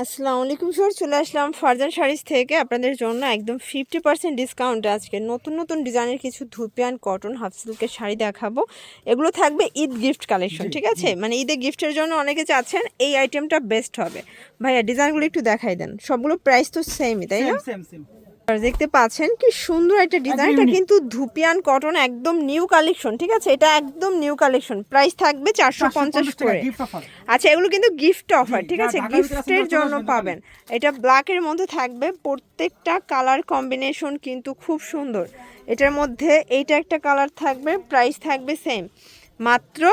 আসসালামু আলাইকুম স্যার, চলে আসলাম ফারজান শাড়িজ থেকে আপনাদের জন্য একদম 50% ডিসকাউন্ট। আজকে নতুন নতুন ডিজাইনের কিছু ধুপিয়ান কটন হাফ সিল্কের শাড়ি দেখাবো। এগুলো থাকবে ঈদ গিফট কালেকশন, ঠিক আছে? মানে ঈদে গিফটের জন্য অনেকে চাচ্ছেন এই আইটেমটা বেস্ট হবে। ভাইয়া ডিজাইনগুলো একটু দেখাই দেন। সবগুলো প্রাইস তো সেমই, তাই না? আর দেখতে পাচ্ছেন কি সুন্দর একটা ডিজাইন। এটা কিন্তু ধুপিয়ান কটন, একদম নিউ কালেকশন, ঠিক আছে? এটা একদম নিউ কালেকশন। প্রাইস থাকবে 450 করে। আচ্ছা, এগুলো কিন্তু গিফট অফার, ঠিক আছে? গিফটের জন্য পাবেন। এটা ব্ল্যাকের মধ্যে থাকবে, প্রত্যেকটা কালার কম্বিনেশন কিন্তু খুব সুন্দর। এটার মধ্যে এইটা একটা কালার থাকবে, প্রাইস থাকবে সেম, মাত্র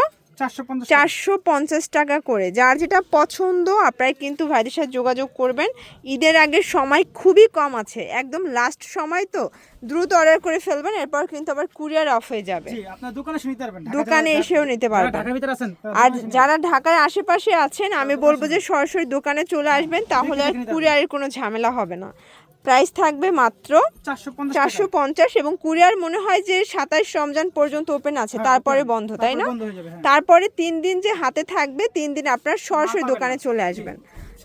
450 টাকা করে। যার যেটা পছন্দ আপনারা কিন্তু ভাইদের সাথে যোগাযোগ করবেন। ঈদের আগের সময় খুবই কম আছে, একদম লাস্ট সময়, তো দ্রুত অর্ডার করে ফেলবেন, এরপর কিন্তু আবার কুরিয়ার অফ হয়ে যাবে। দোকানে এসেও নিতে পারবেন। আর যারা ঢাকার আশেপাশে আছেন আমি বলবো যে সরাসরি দোকানে চলে আসবেন, তাহলে আর কুরিয়ারের কোনো ঝামেলা হবে না। প্রাইস থাকবে মাত্র 450 এবং কুরিয়ার মনে হয় যে 27 রমজান পর্যন্ত ওপেন আছে, তারপরে বন্ধ, তাই না? তারপরে 3 দিন যে হাতে থাকবে, 3 দিন আপনার সরাসরি দোকানে চলে আসবেন।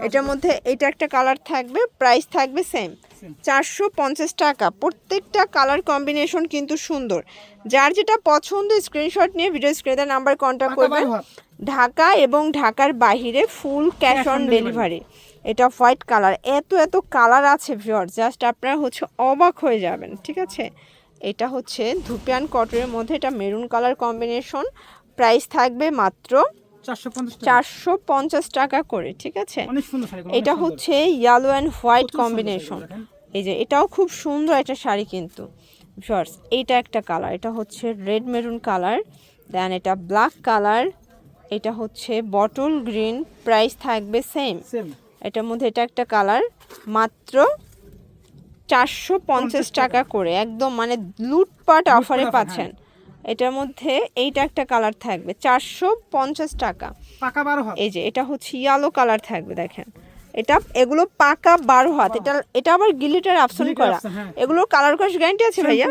এটার মধ্যে এটা একটা কালার থাকবে, প্রাইস থাকবে সেম 450 টাকা। প্রত্যেকটা কালার কম্বিনেশন কিন্তু সুন্দর। যার যেটা পছন্দ স্ক্রিনশট নিয়ে ভিডিও স্ক্রিনে নাম্বার কন্ট্যাক্ট করবেন। ঢাকা এবং ঢাকার বাইরে ফুল ক্যাশ অন ডেলিভারি। এটা হোয়াইট কালার, এত এত কালার আছে ভিউয়ার্স, জাস্ট আপনারা হচ্ছে অবাক হয়ে যাবেন, ঠিক আছে? এটা হচ্ছে ধুপিয়ান কটনের মধ্যে, এটা মেরুন কালার কম্বিনেশন। প্রাইস থাকবে মাত্র 450 টাকা করে, ঠিক আছে? এটা হচ্ছে ইয়েলো অ্যান্ড হোয়াইট কম্বিনেশন। এই যে এটাও খুব সুন্দর একটা শাড়ি কিন্তু ভিউয়ার্স। এইটা একটা কালার, এটা হচ্ছে রেড মেরুন কালার, দেন এটা ব্ল্যাক কালার, এটা হচ্ছে বটল গ্রিন। প্রাইস থাকবে সেম। এটার মধ্যে এটা একটা কালার, মাত্র 450 টাকা করে, একদম মানে লুটপাট অফারে পাচ্ছেন। এটার মধ্যে এইটা একটা কালার থাকবে 450 টাকা। এই যে এটা হচ্ছে ইয়েলো কালার থাকবে, দেখেন এটা, এগুলো পাকা 12 হাত। এটা আবার গিলিটার অপশন করা। এগুলোর কালার ওয়াশ গ্যারান্টি আছে ভাইয়া?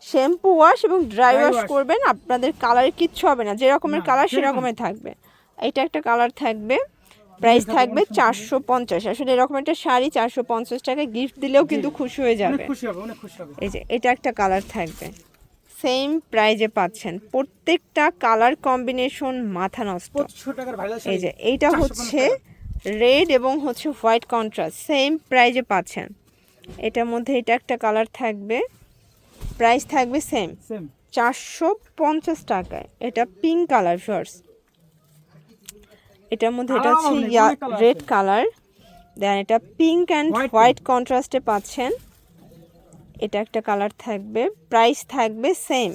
শ্যাম্পু ওয়াশ এবং ড্রাই ওয়াশ করবেন, আপনাদের কালারে কিচ্ছু হবে না, যে রকমের কালার সেরকমের থাকবে। এটা একটা কালার থাকবে, প্রাইস থাকবে 450। আসলে এরকম একটা শাড়ি 450 টাকা গিফট দিলেও কিন্তু খুশি হয়ে যাবে। এই যে এটা একটা কালার থাকবে, সেম প্রাইজে পাচ্ছেন। প্রত্যেকটা কালার কম্বিনেশন মাথা নষ্ট। এই যে এইটা হচ্ছে রেড এবং হচ্ছে হোয়াইট কন্ট্রাস্ট, সেম প্রাইজে পাচ্ছেন। এটার মধ্যে এটা একটা কালার থাকবে, প্রাইস থাকবে সেম 450 টাকায়। এটা পিঙ্ক কালার ফার্স্ট। এটার মধ্যে এটা হচ্ছে রেড কালার, দেন এটা পিঙ্ক অ্যান্ড হোয়াইট কন্ট্রাস্টে পাচ্ছেন। এটা একটা কালার থাকবে, প্রাইস থাকবে সেম।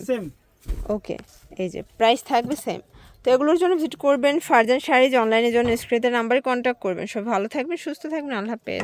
ওকে, এই যে প্রাইস থাকবে সেম। তো এগুলোর জন্য ভিজিট করবেন ফারজান শাড়িজ অনলাইনের জন্য স্ক্রিনের নাম্বারে কন্ট্যাক্ট করবেন। সব ভালো থাকবেন, সুস্থ থাকবেন, আল্লাহ হাফেজ।